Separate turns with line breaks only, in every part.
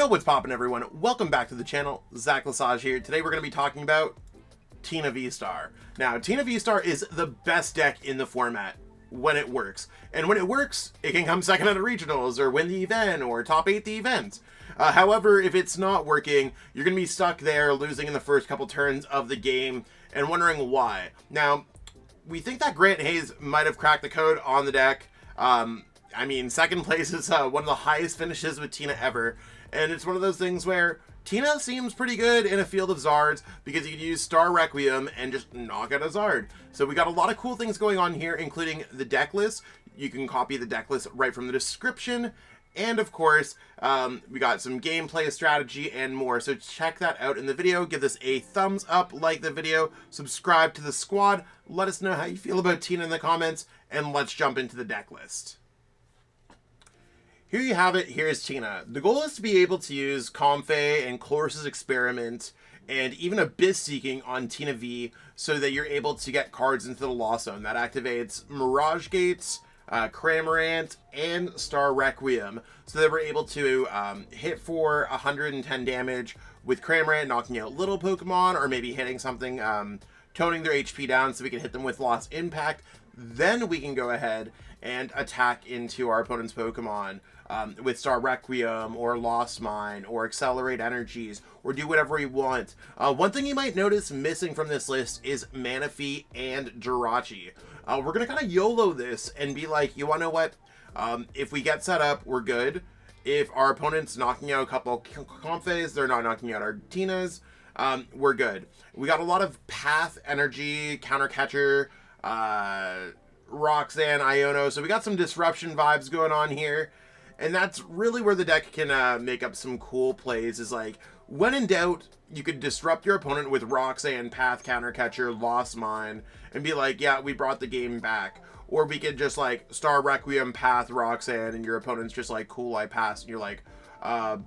Yo, what's poppin' everyone? Welcome back to the channel. Zach Lesage here. Today we're going to be talking about Tina V-STAR. Now, Tina V-STAR is the best deck in the format when it works. And when it works, it can come second at the regionals, or win the event, or top 8 the event. However, if it's not working, you're going to be stuck there, losing in the first couple turns of the game, and wondering why. Now, we think that Grant Hayes might have cracked the code on the deck. I mean, second place is one of the highest finishes with Tina ever. And it's one of those things where Tina seems pretty good in a field of Zards because you can use Star Requiem and just knock out a Zard. So we got a lot of cool things going on here, including the deck list. You can copy the deck list right from the description. And of course, we got some gameplay strategy and more. So check that out in the video. Give this a thumbs up, like the video, subscribe to the squad. Let us know how you feel about Tina in the comments, and let's jump into the deck list. Here you have it. Here's Tina. The goal is to be able to use Comfey and Colress's Experiment and even Abyss Seeking on Tina V so that you're able to get cards into the Lost Zone. That activates Mirage Gates, Cramorant, and Star Requiem, so that we're able to hit for 110 damage with Cramorant, knocking out little Pokemon, or maybe hitting something, toning their HP down so we can hit them with Lost Impact. Then we can go ahead and attack into our opponent's Pokemon with Star Requiem or Lost Mine or Accelerate Energies, or do whatever we want. One thing you might notice missing from this list is Manaphy and Jirachi. We're going to kind of YOLO this and be like, you want to know what? If we get set up, we're good. If our opponent's knocking out a couple Comfeys, they're not knocking out our Tinas, we're good. We got a lot of Path, Energy, Counter Catcher, Roxanne, Iono, so we got some disruption vibes going on here, and that's really where the deck can make up some cool plays. Is like, when in doubt, you could disrupt your opponent with Roxanne, Path, Counter Catcher, Lost Mine, and be like, yeah, we brought the game back. Or we could just like Star Requiem, Path, Roxanne, and your opponent's just like, cool, I passed, and you're like,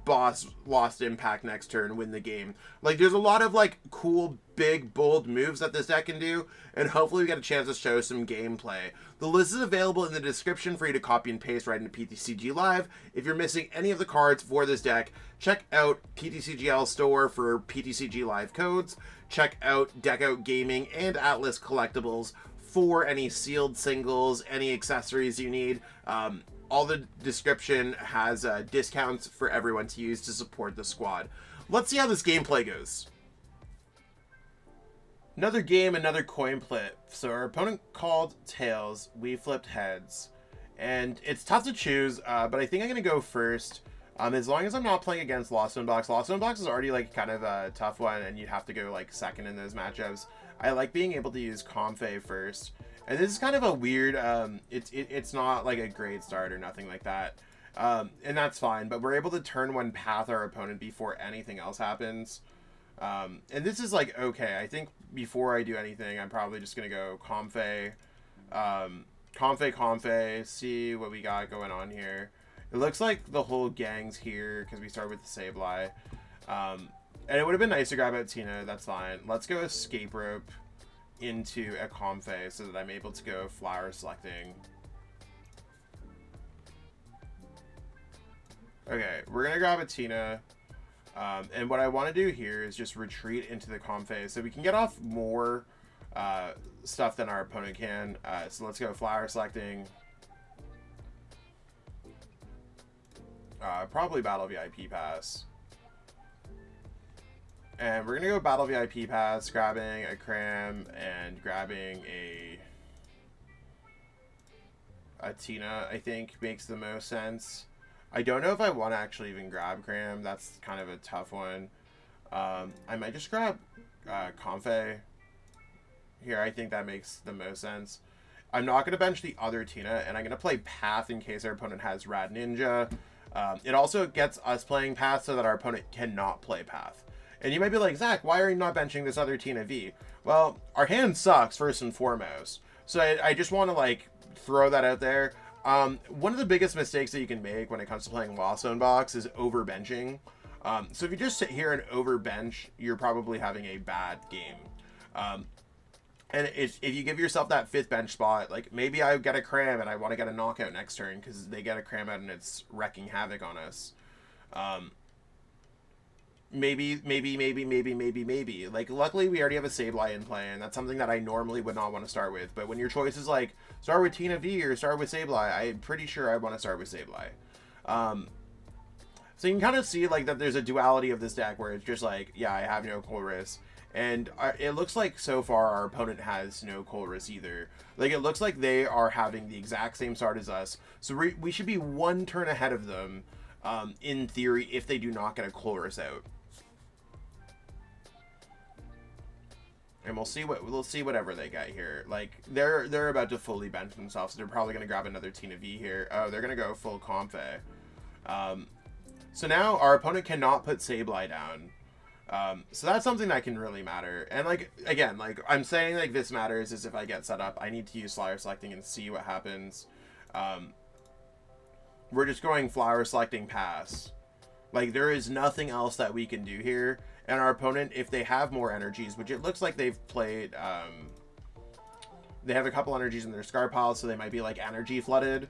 boss, Lost Impact next turn, win the game. Like, there's a lot of like cool, big, bold moves that this deck can do, and hopefully we get a chance to show some gameplay. The list is available in the description for you to copy and paste right into PTCG Live. If you're missing any of the cards for this deck, check out PTCGL store for PTCG Live codes. Check out Deck Out Gaming and Atlas Collectibles for any sealed singles, any accessories you need. All the description has discounts for everyone to use to support the squad. Let's see how this gameplay goes. Another game, another coin flip. So our opponent called tails, we flipped heads. And it's tough to choose, but I think I'm going to go first. As long as I'm not playing against Lost Zone Box. Lost Zone Box is already like kind of a tough one, and you'd have to go like second in those matchups. I like being able to use Comfey first. And this is kind of a weird, it's not like a great start or nothing like that. And that's fine, but we're able to turn one Path our opponent before anything else happens. And this is like, okay, I think before I do anything, I'm probably just going to go Comfey, Comfey, see what we got going on here. It looks like the whole gang's here because we started with the Sableye. And it would have been nice to grab out Tina, that's fine. Let's go Escape Rope into a Comfey so that I'm able to go flower selecting. Okay, we're gonna grab a Tina, and what I want to do here is just retreat into the Comfey so we can get off more stuff than our opponent can. So let's go flower selecting. Probably Battle VIP Pass. And we're going to go Battle VIP Pass, grabbing a Cram and grabbing a Tina, I think makes the most sense. I don't know if I want to actually even grab Cram. That's kind of a tough one. I might just grab Comfey here. I think that makes the most sense. I'm not going to bench the other Tina, and I'm going to play Path in case our opponent has Rad Ninja. It also gets us playing Path so that our opponent cannot play Path. And you might be like, Zach, why are you not benching this other Tina V? Well, our hand sucks first and foremost. So I just want to like throw that out there. One of the biggest mistakes that you can make when it comes to playing Lost Zone Box is overbenching. So if you just sit here and overbench, you're probably having a bad game. And if you give yourself that fifth bench spot, like maybe I get a Cram and I want to get a knockout next turn because they get a Cram out and it's wrecking havoc on us. maybe. Like, luckily, we already have a Sableye in play, and that's something that I normally would not want to start with. But when your choice is like, start with Tina V or start with Sableye, I'm pretty sure I want to start with Sableye. So you can kind of see, like, that there's a duality of this deck where it's just like, yeah, I have no Colress. And it looks like so far our opponent has no Colress either. Like, it looks like they are having the exact same start as us. So we should be one turn ahead of them, in theory, if they do not get a Colress out. And we'll see whatever they get here. Like, they're about to fully bench themselves, so they're probably going to grab another Tina V here. Oh, they're going to go full Comfey. So now our opponent cannot put Sableye down. So that's something that can really matter. And, like, again, like, I'm saying, like, this matters is if I get set up, I need to use flower selecting and see what happens. We're just going flower selecting pass. Like, there is nothing else that we can do here. And our opponent, if they have more energies, which it looks like they've played, they have a couple energies in their discard pile, so they might be, like, energy flooded.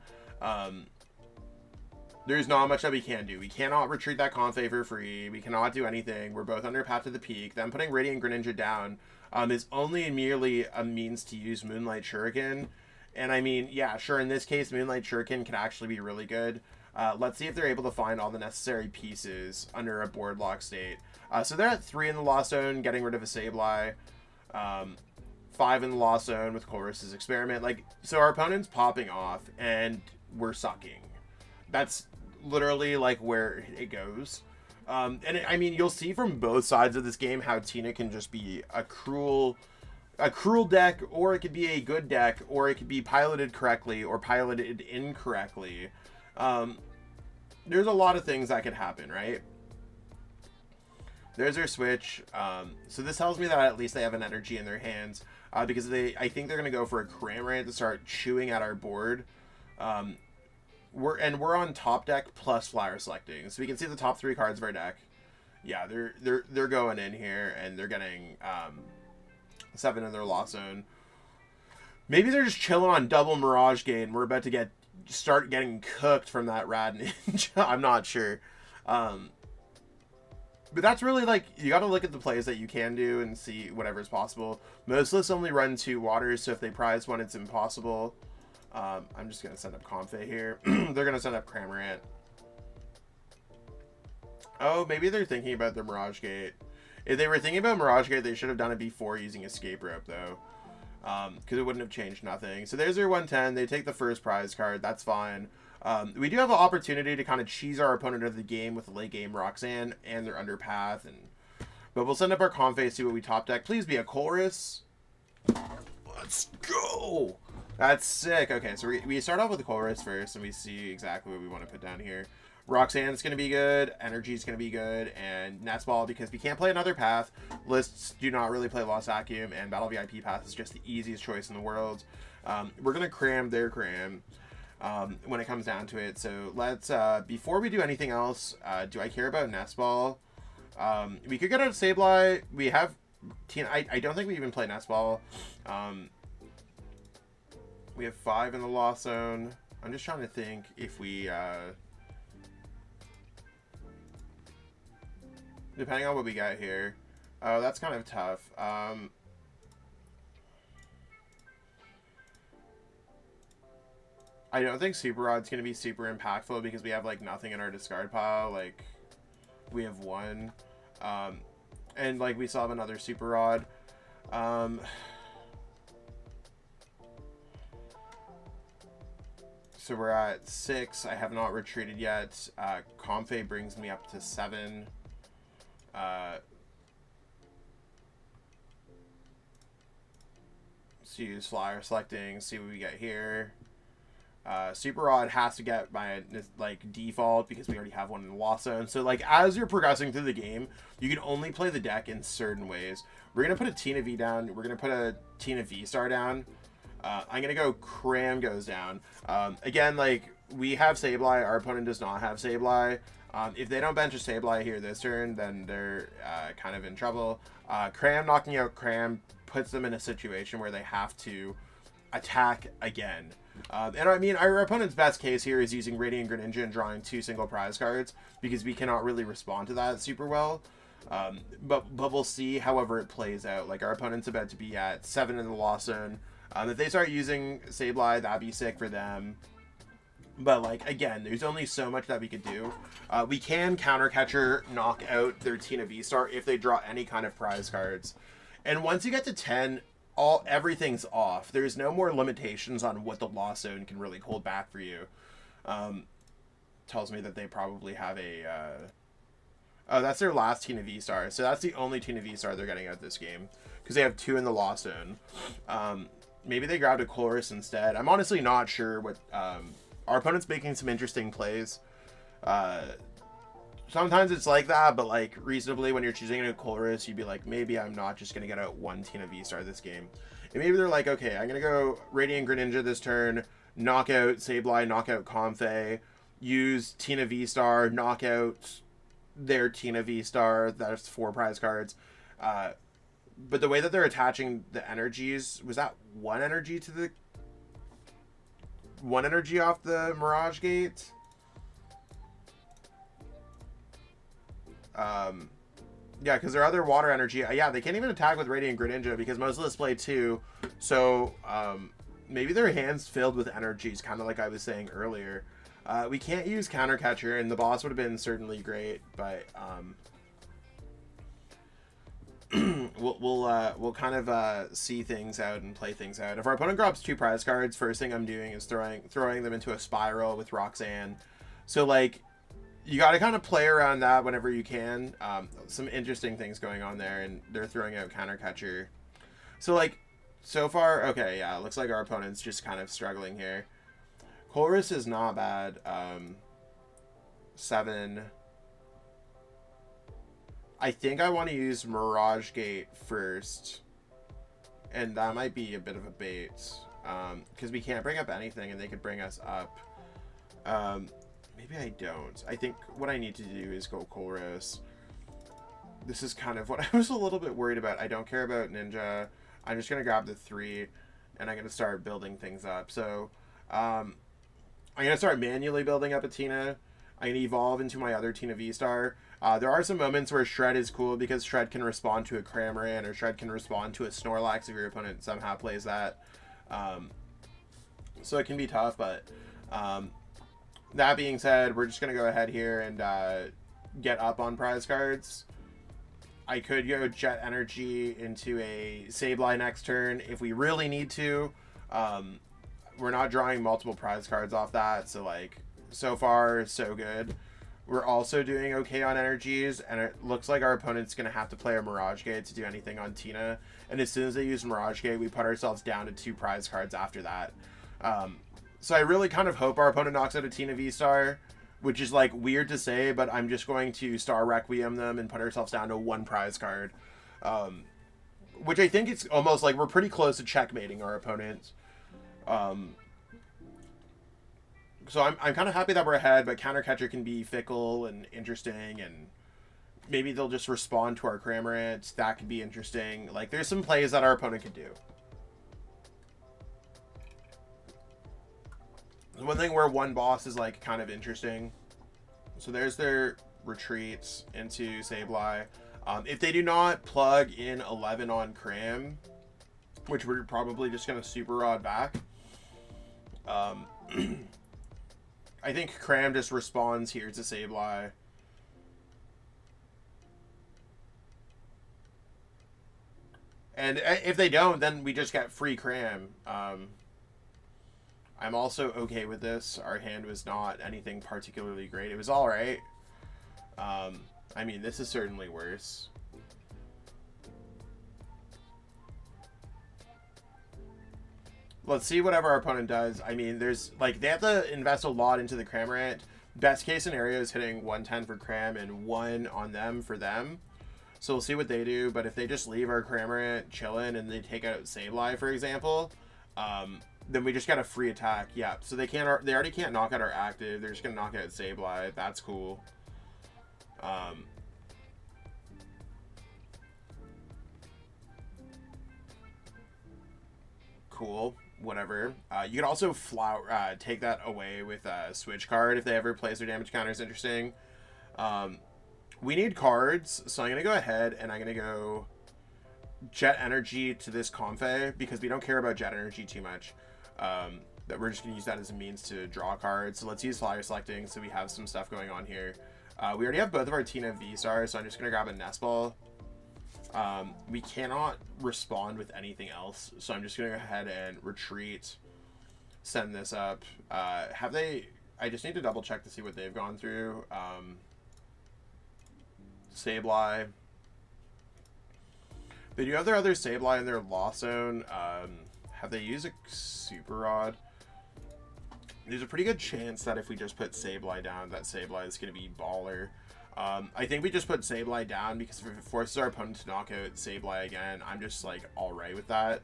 There's not much that we can do. We cannot retreat that Comfey for free. We cannot do anything. We're both under path to the peak. Them putting Radiant Greninja down is only merely a means to use Moonlight Shuriken. And I mean, yeah, sure, in this case, Moonlight Shuriken can actually be really good. Let's see if they're able to find all the necessary pieces under a board lock state. So they're at 3 in the Lost Zone, getting rid of a Sableye. 5 in the Lost Zone with Colress's Experiment. Like, so our opponent's popping off, and we're sucking. That's literally, like, where it goes. I mean, you'll see from both sides of this game how Tina can just be a cruel deck, or it could be a good deck, or it could be piloted correctly or piloted incorrectly. There's a lot of things that could happen, right? There's their switch. So this tells me that at least they have an energy in their hands, because I think they're going to go for a Cramorant to start chewing at our board. We're on top deck plus flower selecting, so we can see the top 3 cards of our deck. Yeah, they're going in here, and they're getting 7 in their Lost Zone. Maybe they're just chilling on double Mirage Gate, and we're about to start getting cooked from that Rad Ninja. I'm not sure. But that's really, like, you got to look at the plays that you can do and see whatever's possible. Most lists only run 2 waters, so if they prize one, it's impossible. I'm just going to send up Comfey here. They're going to send up Cramorant. Oh, maybe they're thinking about their Mirage Gate. If they were thinking about Mirage Gate, they should have done it before using Escape Rope, though. Because it wouldn't have changed nothing. So there's their 110. They take the first prize card. That's fine. We do have an opportunity to kind of cheese our opponent of the game with a late game Roxanne and their underpath. But we'll send up our Comfey, see what we top deck. Please be a Colress. Let's go. That's sick. Okay, so we start off with the Colress first, and we see exactly what we want to put down here. Roxanne's going to be good, Energy's going to be good, and Nest Ball, because we can't play another path. Lists do not really play Lost Vacuum, and Battle VIP Pass is just the easiest choice in the world. We're going to cram their cram when it comes down to it. So let's, before we do anything else, do I care about Nest Ball? We could get out of Sableye. We have Tina. I don't think we even play Nest Ball. We have 5 in the Lost Zone. I'm just trying to think if we, depending on what we got here. Oh, that's kind of tough. I don't think Super Rod's going to be super impactful because we have, like, nothing in our discard pile. Like, we have 1. And, like, we still have another Super Rod. So we're at 6. I have not retreated yet. Comfey brings me up to 7. Let's use flyer selecting, see what we get here. Super Rod has to get my, like, default because we already have one in the Lost Zone. So, like, as you're progressing through the game, you can only play the deck in certain ways. We're going to put a Tina V down. We're going to put a Tina VSTAR down. I'm going to go Cram goes down. Again, like, we have Sableye. Our opponent does not have Sableye. If they don't bench a Sableye here this turn, then they're kind of in trouble. Cram knocking out Cram puts them in a situation where they have to attack again. And I mean, our opponent's best case here is using Radiant Greninja and drawing 2 single prize cards because we cannot really respond to that super well. But we'll see however it plays out. Like, our opponent's about to be at 7 in the loss zone. If they start using Sableye, that'd be sick for them. But, like, again, there's only so much that we could do. We can counter catcher knock out their Tina V-Star if they draw any kind of prize cards. And once you get to 10, everything's off. There's no more limitations on what the loss zone can really hold back for you. Tells me that they probably have a... Oh, that's their last Tina V-Star. So that's the only Tina V-Star they're getting out this game. Because they have 2 in the loss zone. Maybe they grabbed a Colress instead. I'm honestly not sure what... our opponent's making some interesting plays. Sometimes it's like that, but like reasonably when you're choosing a Colress, you'd be like, maybe I'm not just going to get out 1 Tina V-Star this game. And maybe they're like, okay, I'm going to go Radiant Greninja this turn, knock out Sableye, knock out Comfey, use Tina V-Star, knock out their Tina V-Star. That's 4 prize cards. But the way that they're attaching the energies, was that 1 energy to the... 1 energy off the Mirage Gate? Yeah, because their other water energy... yeah, they can't even attack with Radiant Greninja because most of this play 2. So, maybe their hand's filled with energies, kind of like I was saying earlier. We can't use Counter Catcher, and the boss would have been certainly great, but... we'll kind of see things out and play things out. If our opponent drops 2 prize cards, first thing I'm doing is throwing them into a spiral with Roxanne. So like, you got to kind of play around that whenever you can. Some interesting things going on there, and they're throwing out Counter Catcher. So like, so far, okay, yeah, it looks like our opponent's just kind of struggling here. Colress is not bad. 7. I think I want to use Mirage Gate first. And that might be a bit of a bait. Because we can't bring up anything and they could bring us up. Maybe I don't. I think what I need to do is go Colress. This is kind of what I was a little bit worried about. I don't care about Ninja. I'm just going to grab the 3. And I'm going to start building things up. So, I'm going to start manually building up a Tina. I'm going to evolve into my other Tina V-Star. There are some moments where Shred is cool because Shred can respond to a Cramorant or Shred can respond to a Snorlax if your opponent somehow plays that. So it can be tough, but that being said, we're just going to go ahead here and get up on prize cards. I could go Jet Energy into a Sableye next turn if we really need to. We're not drawing multiple prize cards off that, so like, so far, so good. We're also doing okay on energies, and it looks like our opponent's going to have to play a Mirage Gate to do anything on Tina. And as soon as they use Mirage Gate, we put ourselves down to 2 prize cards after that. So I really kind of hope our opponent knocks out a Tina V-Star, which is like weird to say, but I'm just going to Star Requiem them and put ourselves down to 1 prize card. Which I think it's almost like we're pretty close to checkmating our opponent. So I'm kind of happy that we're ahead, but Counter Catcher can be fickle and interesting, and maybe they'll just respond to our Cramorant. That could be interesting. Like, there's some plays that our opponent could do. One thing where 1 boss is, like, kind of interesting. So there's their retreats into Sableye. If they do not plug in 11 on Cram, which we're probably just going to Super Rod back, I think Cram just responds here to Sableye. And if they don't, then we just get free Cram. I'm also okay with this. Our hand was not anything particularly great. It was alright. I mean, this is certainly worse. Let's see whatever our opponent does. I mean, there's, like, they have to invest a lot into the Cramorant. Best case scenario is hitting 110 for Cram and 1 on them for them. So we'll see what they do. But if they just leave our Cramorant chilling and they take out Sableye, for example, then we just got a free attack. Yeah, so they already can't knock out our active. They're just going to knock out Sableye. That's cool. Cool. Whatever. You can also take that away with a Switch Cart if they ever plays their damage counters. Interesting. We need cards, so I'm going to go ahead and I'm going to go Jet Energy to this Comfey because we don't care about Jet Energy too much. That we're just going to use that as a means to draw cards. So let's use flyer selecting so we have some stuff going on here. We already have both of our Tina V-Stars, so I'm just going to grab a Nest Ball. We cannot respond with anything else, so I'm just going to go ahead and retreat, send this up. I just need to double check to see what they've gone through. Sableye. They do have their other Sableye in their Lost Zone. Have they used a Super Rod? There's a pretty good chance that if we just put Sableye down, that Sableye is going to be baller. I think we just put Sableye down because if it forces our opponent to knock out Sableye again, I'm just like alright with that.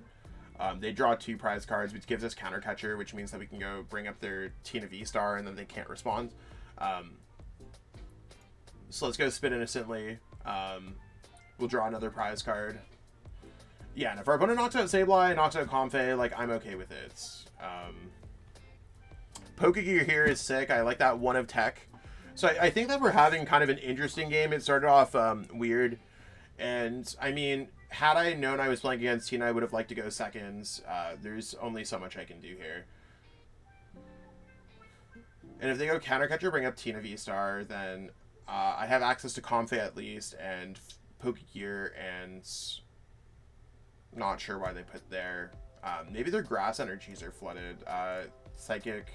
They draw 2 prize cards, which gives us Counter Catcher, which means that we can go bring up their Tina V-Star and then they can't respond. So let's go Spin Innocently. We'll draw another prize card. Yeah, and if our opponent knocks out Sableye, knocks out Comfey, like, I'm okay with it. Pokégear here is sick. I like that 1 of Tech. So I think that we're having kind of an interesting game. It started off weird. And, I mean, had I known I was playing against Tina, I would have liked to go seconds. There's only so much I can do here. And if they go Counter Catcher, bring up Tina V-Star, then I have access to Comfey at least, and Pokégear, and not sure why they put there. Maybe their grass energies are flooded. Psychic.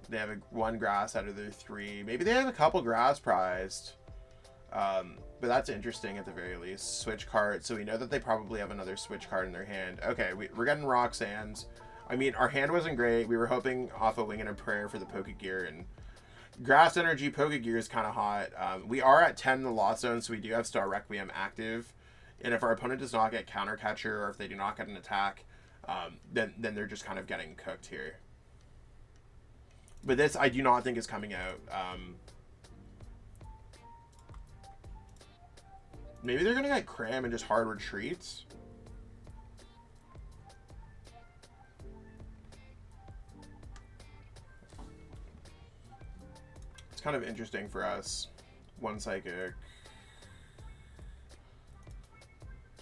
They have 1 grass out of their 3. Maybe they have a couple grass prized. But that's interesting at the very least. Switch Cart. So we know that they probably have another Switch Card in their hand. Okay, we're getting Roxanne's. I mean, our hand wasn't great. We were hoping off a Wing and a Prayer for the Pokégear, and Grass Energy Pokégear is kind of hot. We are at 10 in the Lost Zone, so we do have Star Requiem active. And if our opponent does not get Counter Catcher, or if they do not get an attack, then they're just kind of getting cooked here. But this, I do not think is coming out. Maybe they're going to get Cram and just hard retreats. It's kind of interesting for us. 1 Psychic.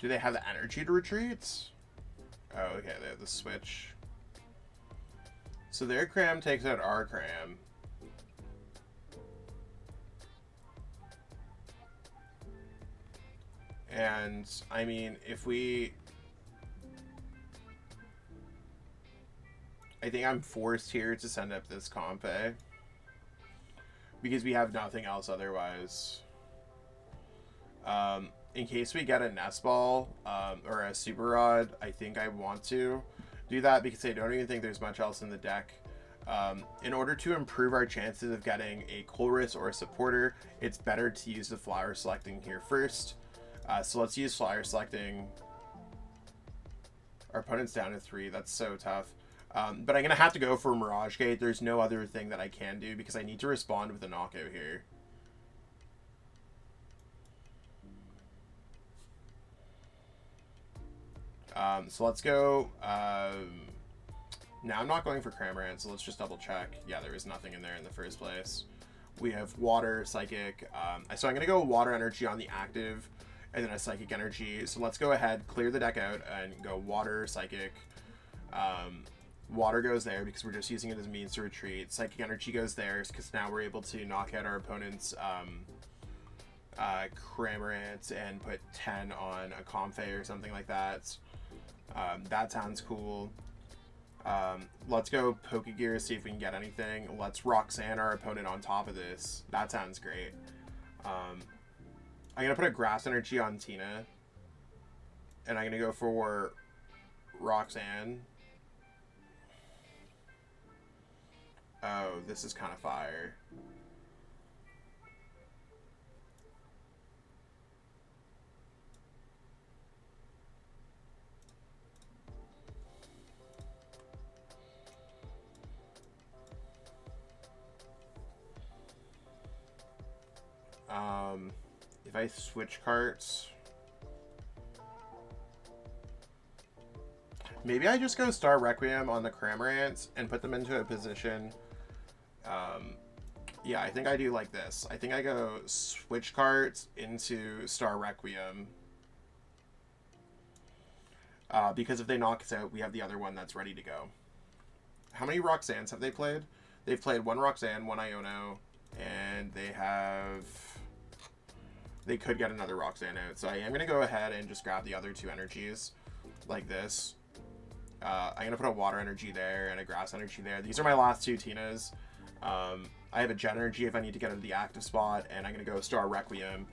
Do they have the energy to retreat? Oh, okay, they have the switch. So their Cram takes out our Cram. And, I mean, if we... I think I'm forced here to send up this Comfey. Because we have nothing else otherwise. In case we get a Nest Ball or a Super Rod, I think I want to do that because I don't even think there's much else in the deck. In order to improve our chances of getting a Colress or a supporter, it's better to use the flyer selecting here first. So let's use flyer selecting. Our opponent's down to 3. That's so tough. But I'm going to have to go for Mirage Gate. There's no other thing that I can do because I need to respond with a knockout here. So let's go. Now I'm not going for Cramorant, so let's just double check. Yeah, there was nothing in there in the first place. We have Water, Psychic. So I'm going to go Water Energy on the active and then a Psychic Energy. So let's go ahead, clear the deck out and go Water, Psychic. Water goes there because we're just using it as a means to retreat. Psychic Energy goes there because now we're able to knock out our opponent's Cramorant and put 10 on a Comfey or something like that. That sounds cool. Let's go Pokégear, see if we can get anything. Let's Roxanne our opponent on top of this. That sounds great. I'm going to put a Grass Energy on Tina. And I'm going to go for Roxanne. Oh, this is kind of fire. If I switch carts, maybe I just go Star Requiem on the Cramorants and put them into a position Yeah, I think I do like this. I think I go Switch Cart into Star Requiem. Because if they knock us out, we have the other one that's ready to go. How many Roxannes have they played? They've played one Roxanne, one Iono, and they could get another Roxanne out. So I am going to go ahead and just grab the other two energies like this. I'm going to put a water energy there and a grass energy there. These are my last two Tinas. I have a Jet energy if I need to get into the active spot, and I'm going to go Star Requiem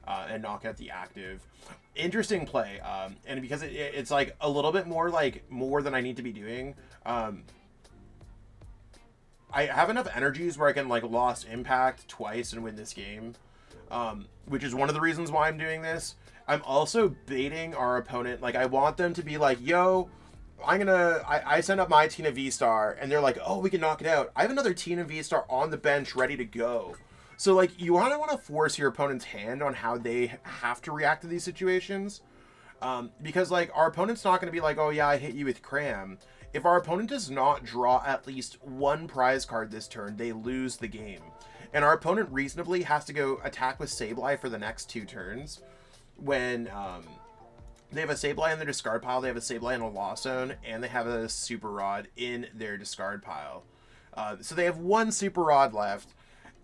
and knock out the active. Interesting play, and because it's like a little bit more than I need to be doing. I have enough energies where I can like Lost Impact twice and win this game, which is one of the reasons why I'm doing this. I'm also baiting our opponent. Like I want them to be like, yo, I send up my Tina V-Star, and they're like, oh, we can knock it out. I have another Tina V-Star on the bench ready to go. So, like, you want to force your opponent's hand on how they have to react to these situations. Because, like, our opponent's not going to be like, oh, yeah, I hit you with Cram. If our opponent does not draw at least one prize card this turn, they lose the game. And our opponent reasonably has to go attack with Sableye for the next 2 turns. When, they have a Sableye in their discard pile, they have a Sableye in a Lost Zone, and they have a Super Rod in their discard pile. So they have one Super Rod left,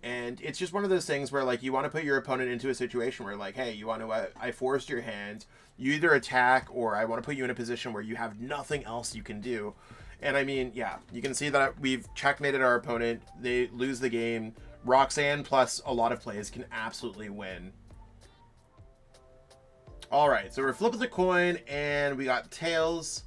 and it's just one of those things where, like, you want to put your opponent into a situation where, like, hey, you want to, I forced your hand, you either attack, or I want to put you in a position where you have nothing else you can do. And I mean, yeah, you can see that we've checkmated our opponent, they lose the game. Roxanne plus a lot of plays can absolutely win. Alright, so we're flipping the coin, and we got tails.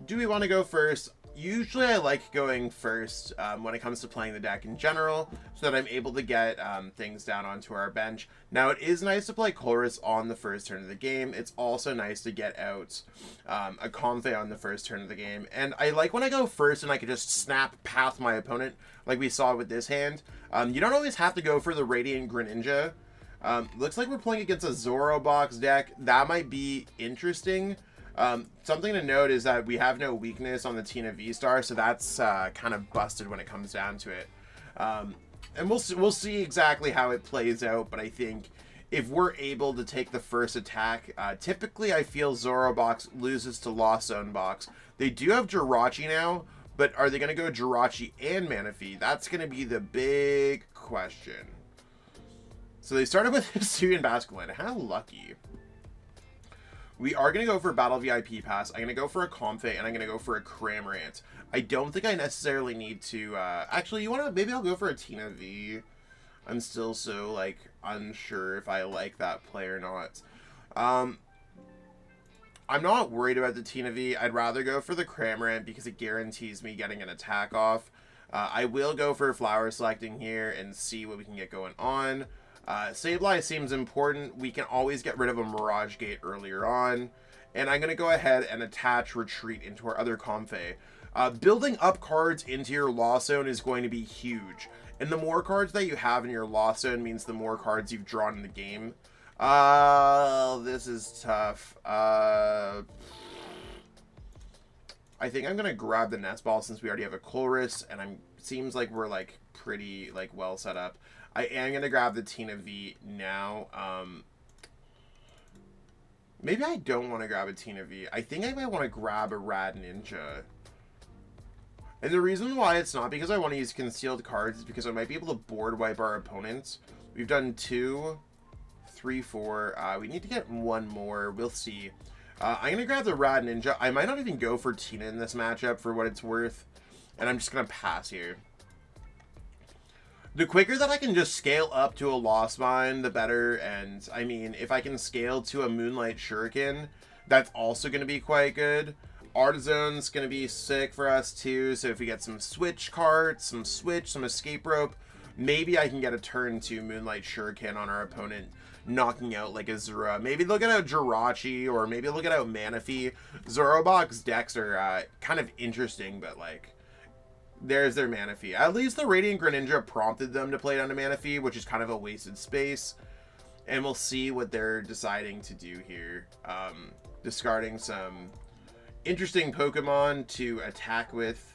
Do we want to go first? Usually I like going first when it comes to playing the deck in general, so that I'm able to get things down onto our bench. Now, it is nice to play Colress on the first turn of the game. It's also nice to get out a Comfey on the first turn of the game. And I like when I go first and I can just snap past my opponent, like we saw with this hand. You don't always have to go for the Radiant Greninja. Looks like we're playing against a Zoro box deck. That might be interesting. Something to note is that we have no weakness on the Tina V-Star, so that's kind of busted when it comes down to it. And we'll see exactly how it plays out, but I think if we're able to take the first attack, typically I feel Zoro box loses to Lost Zone box. They do have Jirachi now, but are they going to go Jirachi and Manaphy? That's going to be the big question. So they started with Hisuian Basculin. How lucky. We are going to go for Battle VIP Pass. I'm going to go for a Comfey, and I'm going to go for a Cramorant. I don't think I necessarily need to... actually, you want to... Maybe I'll go for a Tina V. I'm still so, like, unsure if I like that play or not. I'm not worried about the Tina V. I'd rather go for the Cramorant because it guarantees me getting an attack off. I will go for Flower Selecting here and see what we can get going on. Sableye seems important. We can always get rid of a Mirage Gate earlier on. And I'm going to go ahead and attach Retreat into our other Comfey. Building up cards into your Lost Zone is going to be huge. And the more cards that you have in your Lost Zone means the more cards you've drawn in the game. This is tough. I think I'm going to grab the Nest Ball since we already have a Colress. And seems like we're like pretty like well set up. I am going to grab the Tina V now. Maybe I don't want to grab a Tina V. I think I might want to grab a Rad Ninja. And the reason why it's not because I want to use concealed cards is because I might be able to board wipe our opponents. We've done 2, 3, 4. We need to get one more. We'll see. I'm going to grab the Rad Ninja. I might not even go for Tina in this matchup for what it's worth. And I'm just going to pass here. The quicker that I can just scale up to a Lost Mine, the better. And, I mean, if I can scale to a Moonlight Shuriken, that's also going to be quite good. Artisan's going to be sick for us, too. So if we get some Switch Carts, some Switch, some Escape Rope, maybe I can get a turn to Moonlight Shuriken on our opponent, knocking out, like, a Zura. Maybe they'll get out Jirachi, or maybe they'll get out Manaphy. Zorobox decks are kind of interesting, but, like... There's their Manaphy. At least the Radiant Greninja prompted them to play down to Manaphy, which is kind of a wasted space. And we'll see what they're deciding to do here. Discarding some interesting Pokemon to attack with.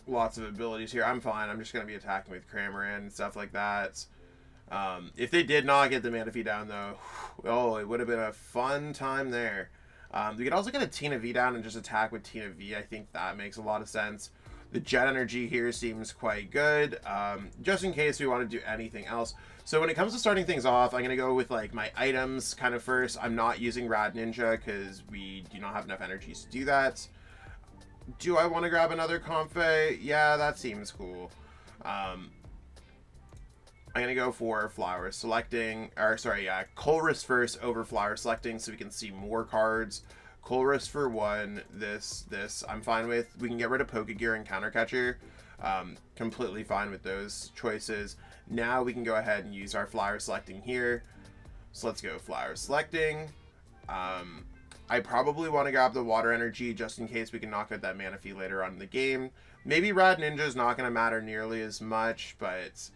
lots of abilities here. I'm fine. I'm just going to be attacking with Cramorant and stuff like that. If they did not get the Manaphy down, though, oh, it would have been a fun time there. We could also get a Tina V down and just attack with Tina V. I think that makes a lot of sense. The Jet Energy here seems quite good, just in case we want to do anything else. So when it comes to starting things off, I'm going to go with like my items kind of first. I'm not using Rad Ninja because we do not have enough energies to do that. Do I want to grab another Comfey? Yeah, that seems cool. I'm going to go for Flower Selecting, or sorry, yeah, Colress first over Flower Selecting so we can see more cards. Colress for 1, this I'm fine with. We can get rid of Pokégear and Counter Catcher. Completely fine with those choices. Now we can go ahead and use our Flower Selecting here. So let's go Flower Selecting. I probably want to grab the Water Energy just in case we can knock out that Manaphy later on in the game. Maybe Rad Ninja is not going to matter nearly as much, but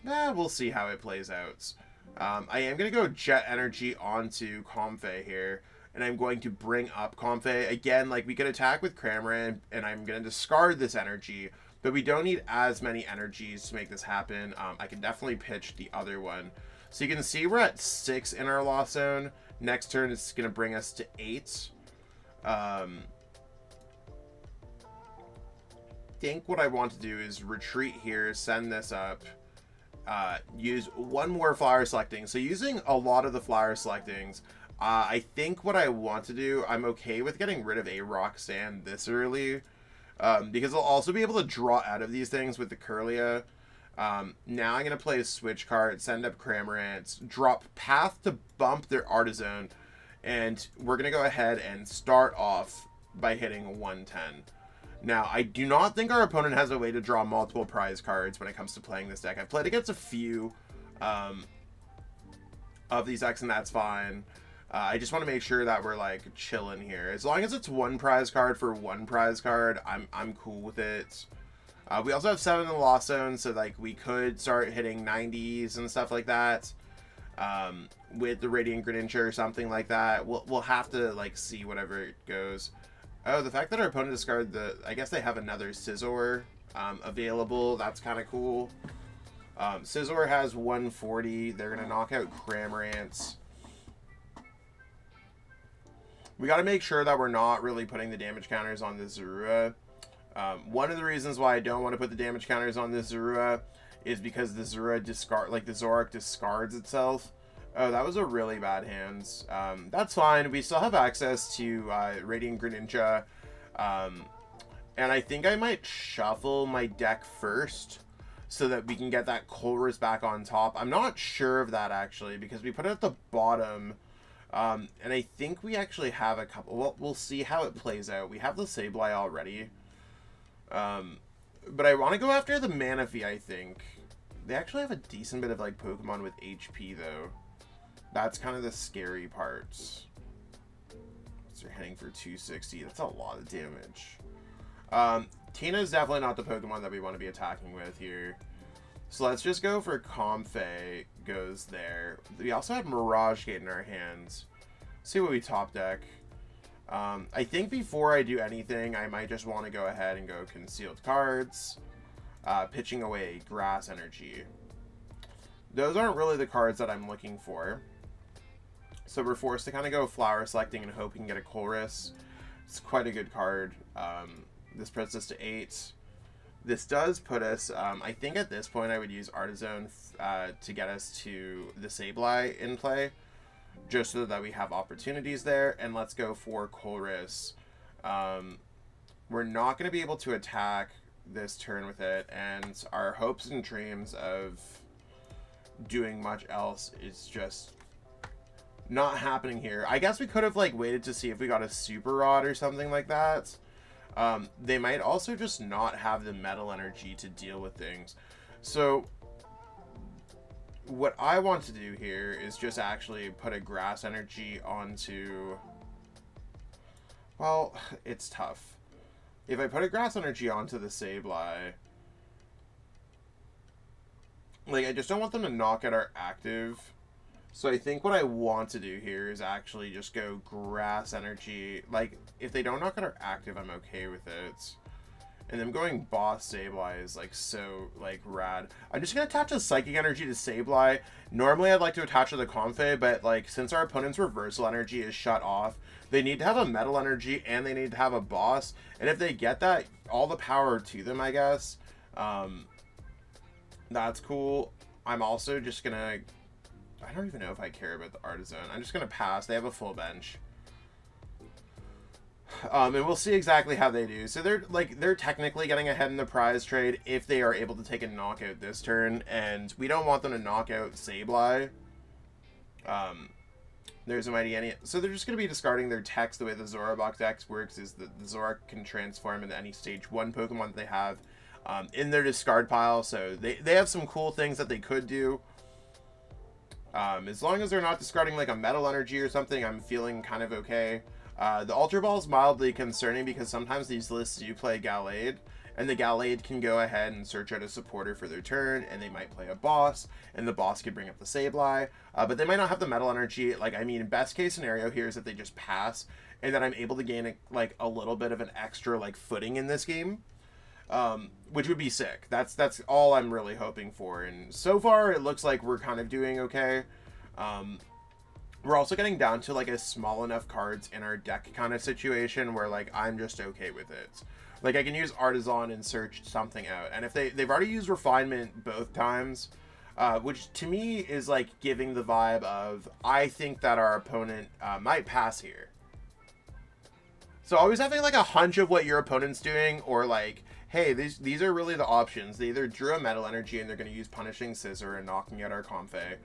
we'll see how it plays out. I am going to go Jet Energy onto Comfey here, and I'm going to bring up Comfey. Again, like we could attack with Cramorant, and I'm going to discard this energy, but we don't need as many energies to make this happen. I can definitely pitch the other one. So you can see we're at 6 in our loss zone. Next turn is going to bring us to 8. Think what I want to do is retreat here, send this up, use one more Flower Selecting. So using a lot of the Flower Selectings, I think what I want to do, I'm okay with getting rid of a Roxanne this early, because I'll also be able to draw out of these things with the Kirlia. Now I'm going to play a Switch Cart, send up Cramorant, drop Path to bump their Artisan, and we're going to go ahead and start off by hitting 110. Now, I do not think our opponent has a way to draw multiple prize cards when it comes to playing this deck. I've played against a few of these decks, and that's fine. I just want to make sure that we're like chilling here. As long as it's one prize card for one prize card, I'm cool with it. We also have 7 in the loss zone, so like we could start hitting 90s and stuff like that with the Radiant Greninja or something like that. We'll have to like see whatever it goes. Oh, the fact that our opponent discarded the, I guess they have another Scizor available. That's kind of cool. Scizor has 140. They're gonna knock out Cramorant. We got to make sure that we're not really putting the damage counters on this Zorua. One of the reasons why I don't want to put the damage counters on this Zorua is because the Zorua the Zoroark discards itself. Oh, that was a really bad hand. That's fine. We still have access to Radiant Greninja. And I think I might shuffle my deck first so that we can get that Colress back on top. I'm not sure of that, actually, because we put it at the bottom. And I think we actually have a couple. Well, we'll see how it plays out. We have the Sableye already. But I want to go after the Manaphy, I think. They actually have a decent bit of like Pokemon with HP, though. That's kind of the scary part. So they're heading for 260. That's a lot of damage. Tina is definitely not the Pokemon that we want to be attacking with here. So let's just go for Comfey. Goes there. We also have Mirage Gate in our hands. See what we top deck. I think before I do anything, I might just want to go ahead and go Concealed Cards. Pitching away Grass Energy. Those aren't really the cards that I'm looking for. So we're forced to kind of go Flower Selecting and hope we can get a Colress. It's quite a good card. This puts us to 8. This does put us, I think at this point I would use Artisan to get us to the Sableye in play, just so that we have opportunities there. And let's go for Colress. We're not going to be able to attack this turn with it, and our hopes and dreams of doing much else is just not happening here. I guess we could have like waited to see if we got a Super Rod or something like that. They might also just not have the metal energy to deal with things. So what I want to do here is just actually put a Grass Energy onto... Well, it's tough. If I put a Grass Energy onto the Sableye, like, I just don't want them to knock out our active. So I think what I want to do here is actually just go Grass Energy. Like, if they don't knock out our active, I'm okay with it. And them going boss Sableye is like so like rad. I'm just gonna attach a Psychic Energy to Sableye. Normally I'd like to attach to the Comfey, but like since our opponent's Reversal Energy is shut off, they need to have a Metal Energy and they need to have a boss. And if they get that, all the power to them, I guess. That's cool. I'm also just gonna, I don't even know if I care about the Artisan. I'm just gonna pass. They have a full bench. And we'll see exactly how they do. So they're technically getting ahead in the prize trade if they are able to take a knockout this turn, and we don't want them to knock out Sableye. There's a Mighty Any. So they're just going to be discarding their techs. The way the Zorobox deck works is that the Zoroark can transform into any stage 1 Pokemon that they have in their discard pile. So they have some cool things that they could do. As long as they're not discarding like a Metal Energy or something, I'm feeling kind of okay. The Ultra Ball is mildly concerning because sometimes these lists do play Gallade, and the Gallade can go ahead and search out a supporter for their turn, and they might play a boss, and the boss could bring up the Sableye, but they might not have the Metal Energy. Like, I mean, best case scenario here is that they just pass, and that I'm able to gain a little bit of an extra like footing in this game, which would be sick. That's all I'm really hoping for, and so far it looks like we're kind of doing okay. We're also getting down to like a small enough cards in our deck kind of situation where like I'm just okay with it. Like I can use Artisan and search something out, and if they've already used Refinement both times, which to me is like giving the vibe of I think that our opponent might pass here. So always having like a hunch of what your opponent's doing, or like, hey, these are really the options. They either drew a Metal Energy and they're going to use Punishing Scissor and knocking out our Comfey,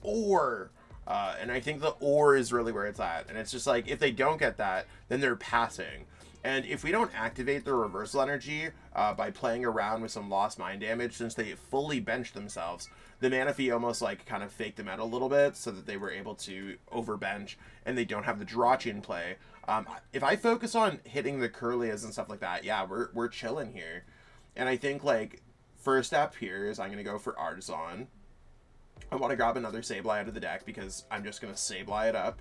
or and I think the or is really where it's at. And it's just like, if they don't get that, then they're passing. And if we don't activate their Reversal Energy by playing around with some Lost Mind damage, since they fully benched themselves, the Manaphy almost like kind of faked them out a little bit so that they were able to overbench and they don't have the Jirachi in play. If I focus on hitting the Kirlias and stuff like that, yeah, we're chilling here. And I think like first step here is I'm going to go for Artisan. I want to grab another Sableye out of the deck because I'm just going to Sableye it up.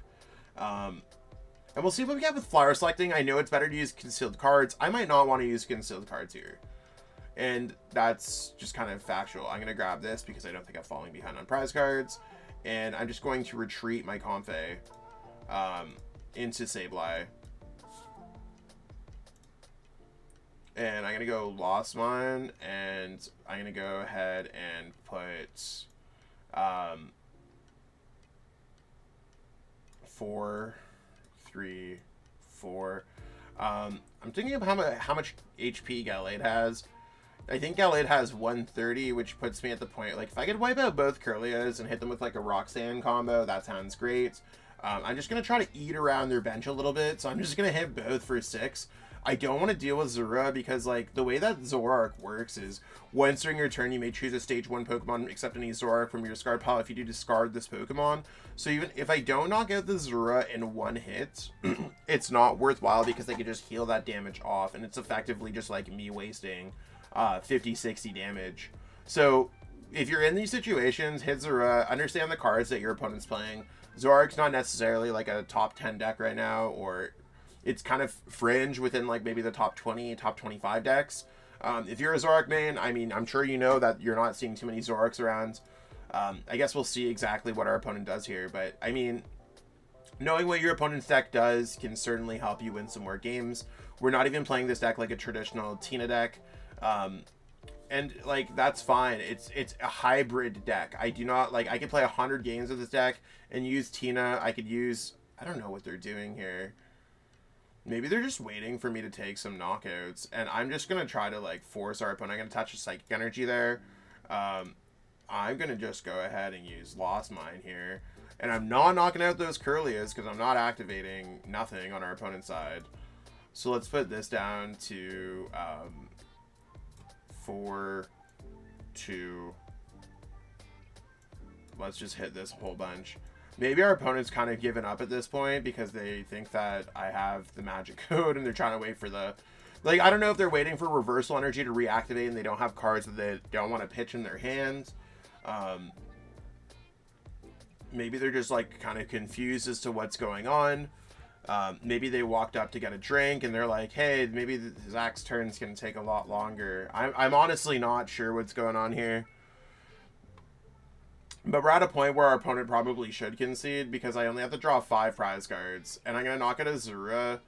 And we'll see what we get with Flower Selecting. I know it's better to use concealed cards. I might not want to use concealed cards here. And that's just kind of factual. I'm going to grab this because I don't think I'm falling behind on prize cards. And I'm just going to retreat my Comfey into Sableye. And I'm going to go Lost Mine. And I'm going to go ahead and put 4, 3, 4. I'm thinking of how much HP Gallade has. I think Gallade has 130, which puts me at the point, like, if I could wipe out both Kirlias and hit them with, like, a Roxanne combo, that sounds great. I'm just going to try to eat around their bench a little bit, so I'm just going to hit both for 6. I don't want to deal with Zora because, like, the way that Zoroark works is once during your turn, you may choose a stage 1 Pokemon except any Zoroark from your discard pile if you do discard this Pokemon. So even if I don't knock out the Zora in one hit, it's not worthwhile because they can just heal that damage off, and it's effectively just like me wasting 50-60 damage. So if you're in these situations, hit Zora, understand the cards that your opponent's playing. Zoroark's not necessarily like a top 10 deck right now, or it's kind of fringe within like maybe the top 20, top 25 decks. If you're a Zoroark main, I mean, I'm sure you know that you're not seeing too many Zoroarks around. I guess we'll see exactly what our opponent does here, but I mean, knowing what your opponent's deck does can certainly help you win some more games. We're not even playing this deck like a traditional Tina deck. And like, that's fine. It's a hybrid deck. I do not like, I could play 100 games with this deck and use Tina. I could use, I don't know what they're doing here. Maybe they're just waiting for me to take some knockouts, and I'm just going to try to like force our opponent. I'm going to touch a Psychic Energy there. I'm going to just go ahead and use Lost Mine here. And I'm not knocking out those Kirlias because I'm not activating nothing on our opponent's side. So let's put this down to 4, 2. Let's just hit this whole bunch. Maybe our opponent's kind of given up at this point because they think that I have the magic code and they're trying to wait for the... Like, I don't know if they're waiting for Reversal Energy to reactivate and they don't have cards that they don't want to pitch in their hands. Maybe they're just, like, kind of confused as to what's going on. Maybe they walked up to get a drink and they're like, hey, maybe Zach's turn's gonna take a lot longer. I'm honestly not sure what's going on here. But we're at a point where our opponent probably should concede because I only have to draw 5 prize cards. And I'm going to knock out Azura,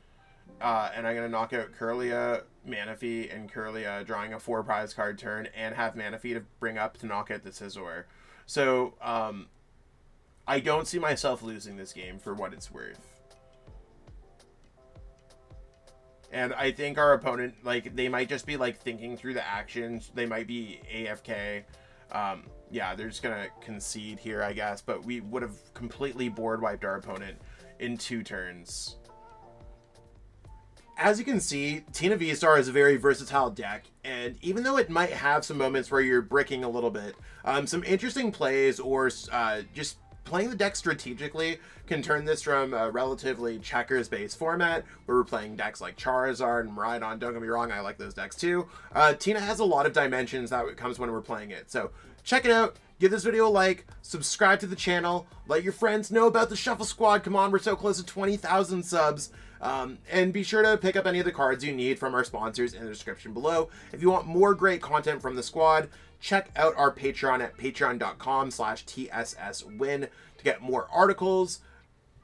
and I'm going to knock out Kirlia, Manaphy, and Kirlia, drawing a 4 prize card turn, and have Manaphy to bring up to knock out the Scizor. So, I don't see myself losing this game for what it's worth. And I think our opponent, like, they might just be, like, thinking through the actions. They might be AFK. Yeah, they're just gonna concede here, I guess, but we would have completely board wiped our opponent in 2 turns. As you can see, Tina VSTAR is a very versatile deck, and even though it might have some moments where you're bricking a little bit, some interesting plays or just playing the deck strategically can turn this from a relatively checkers-based format where we're playing decks like Charizard and Miraidon. Don't get me wrong, I like those decks too. Tina has a lot of dimensions that comes when we're playing it. So check it out, give this video a like, subscribe to the channel, let your friends know about the Shuffle Squad. Come on, we're so close to 20,000 subs. And be sure to pick up any of the cards you need from our sponsors in the description below. If you want more great content from the squad, check out our Patreon at patreon.com/TSSWin to get more articles,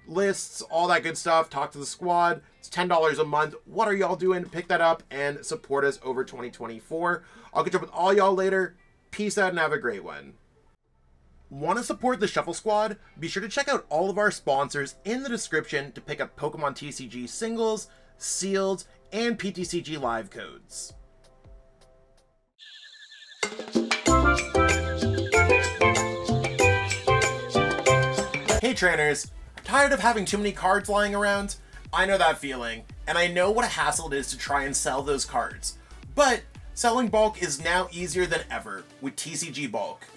lists, all that good stuff. Talk to the squad. It's $10 a month. What are y'all doing? Pick that up and support us over 2024. I'll catch up with all y'all later. Peace out and have a great one. Want to support the Shuffle Squad? Be sure to check out all of our sponsors in the description to pick up Pokemon TCG singles, sealed, and PTCG live codes. Hey trainers, tired of having too many cards lying around? I know that feeling, and I know what a hassle it is to try and sell those cards. But selling bulk is now easier than ever with TCG Bulk.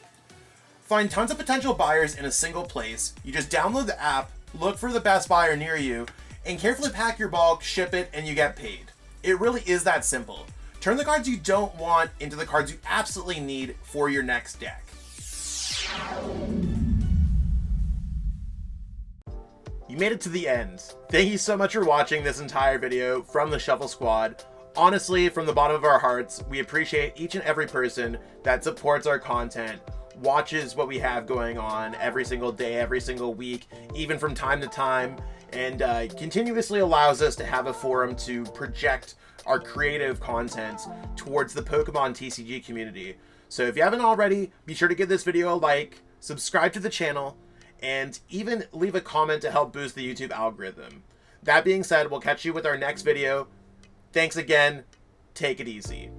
Find tons of potential buyers in a single place. You just download the app, look for the best buyer near you, and carefully pack your bulk, ship it, and you get paid. It really is that simple. Turn the cards you don't want into the cards you absolutely need for your next deck. You made it to the end. Thank you so much for watching this entire video from the Shuffle Squad. Honestly, from the bottom of our hearts, we appreciate each and every person that supports our content, watches what we have going on every single day, every single week, even from time to time, and continuously allows us to have a forum to project our creative content towards the Pokemon TCG community. So if you haven't already, be sure to give this video a like, subscribe to the channel, and even leave a comment to help boost the YouTube algorithm. That being said, we'll catch you with our next video. Thanks again. Take it easy.